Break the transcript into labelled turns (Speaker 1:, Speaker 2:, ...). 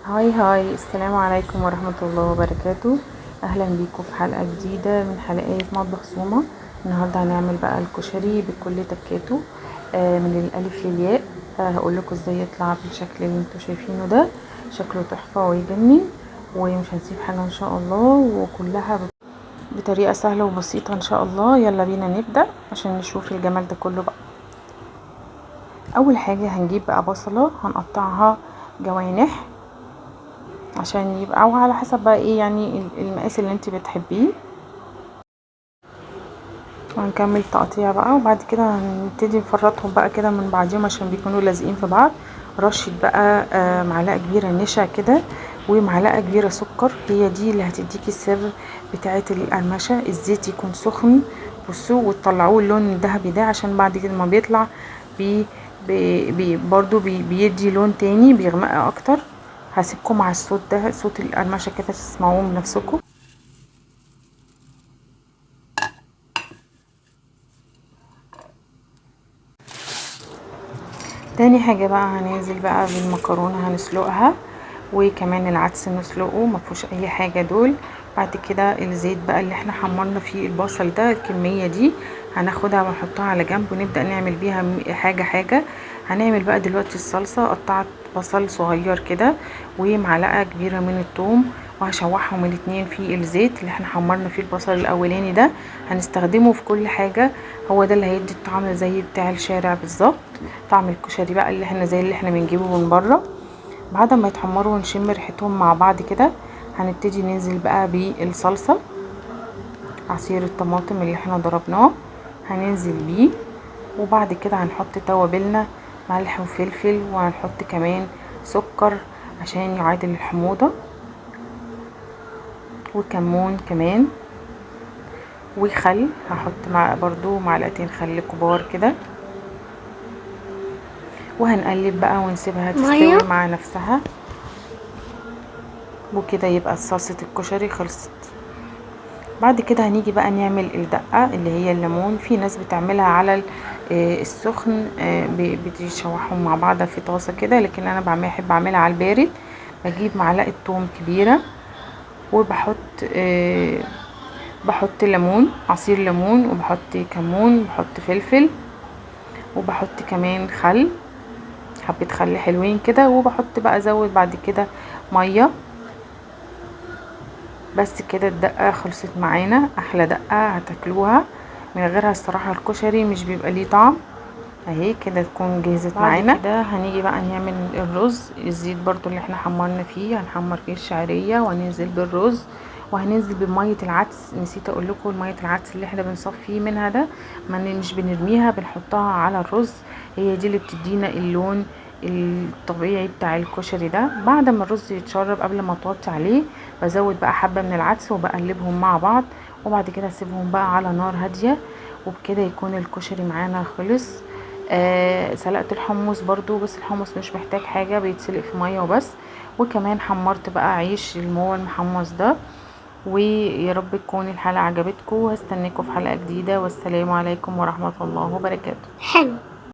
Speaker 1: هاي هاي، السلام عليكم ورحمة الله وبركاته. اهلا بيكم في حلقة جديدة من حلقات مطبخ سوما. النهاردة هنعمل بقى الكشري بكل تكاته، من الالف للياء. هقول لكم ازاي يطلع بالشكل اللي انتوا شايفينه ده. شكله تحفة ويجنن، ومش هنسيب حاجة ان شاء الله، وكلها بطريقة سهلة وبسيطة ان شاء الله. يلا بينا نبدأ عشان نشوف الجمال ده كله بقى. اول حاجة هنجيب بقى بصلة هنقطعها جوانح عشان يبقى، او على حسب بقى ايه يعني المقاس اللي انت بتحبيه. وهنكمل تقطيع بقى، وبعد كده هنبتدي نفرطهم بقى كده من بعضهم عشان بيكونوا لازقين في بعض. رشة بقى معلقة كبيرة نشا كده، ومعلقة كبيرة سكر، هي دي اللي هتديكي السر بتاعة القرمشة. الزيت يكون سخن، بصوا، وتطلعوه اللون الذهبي ده، عشان بعد كده ما بيطلع برضو بيدي لون تاني بيغمق اكتر. هسيبكم مع الصوت ده، صوت القرمشة كده تسمعوه بنفسكم. تاني حاجة بقى هننزل بقى بالمكرونة هنسلقها، وكمان العدس نسلقه، مفيهوش اي حاجة دول. بعد كده الزيت بقى اللي احنا حمرنا فيه البصل ده، الكمية دي هناخدها ونحطها على جنب ونبدأ نعمل بيها حاجة حاجة. هنعمل بقى دلوقتي الصلصة. قطعت بصل صغير كده ومعلقة كبيرة من الثوم، وهشوحهم الاتنين في الزيت اللي احنا حمرنا فيه البصل الاولاني ده. هنستخدمه في كل حاجة، هو ده اللي هيدي الطعم زي بتاع الشارع بالظبط. طعم الكشري بقى اللي احنا زي اللي احنا بنجيبه من بره. بعد ما يتحمروا ونشم ريحتهم مع بعض كده، هنبتدي ننزل بقى بالصلصة. عصير الطماطم اللي احنا ضربناه هننزل بيه، وبعد كده هنحط توابلنا، ملح وفلفل، وهنحط كمان سكر عشان يعادل الحموضة، وكمون كمان، وخل. هحط مع برضو معلقتين خل كبار كده، وهنقلب بقى ونسيبها تستوي مع نفسها. وكده يبقى صلصة الكشري خلصت. بعد كده هنيجي بقى نعمل الدقة اللي هي الليمون. في ناس بتعملها على السخن، بتشوحهم مع بعض في طاسة كده، لكن انا بحب اعملها على البارد. بجيب معلقة توم كبيرة، وبحط بحط ليمون، عصير ليمون، وبحط كمون، وبحط فلفل، وبحط كمان خل، حبة خل حلوين كده، وبحط بقى ازود بعد كده مية. بس كده الدقة خلصت معانا، احلى دقة هتاكلوها. من غيرها الصراحة الكشري مش بيبقى ليه طعم. اهي كده تكون جهزت معانا. بعد كده هنيجي بقى نعمل الرز. الزيت برضو اللي احنا حمرنا فيه هنحمر فيه الشعرية، وهننزل بالرز، وهننزل بمية العدس. نسيت اقول لكم مية العدس اللي احنا بنصفيه منها ده، ما مش بنرميها، بنحطها على الرز. هي دي اللي بتدينا اللون الطبيعي بتاع الكشري ده. بعد ما الرز يتشرب قبل ما توطي عليه، بزود بقى حبة من العدس وبقلبهم مع بعض، وبعد كده اسيبهم بقى على نار هادية. وبكده يكون الكشري معانا خلص. سلقت الحمص برضو، بس الحمص مش محتاج حاجة، بيتسلق في مية وبس. وكمان حمرت بقى عيش اللي هو المحمص ده. ويا رب تكون الحلقة عجبتكم، وهستناكم في حلقة جديدة، والسلام عليكم ورحمة الله وبركاته.
Speaker 2: حلو.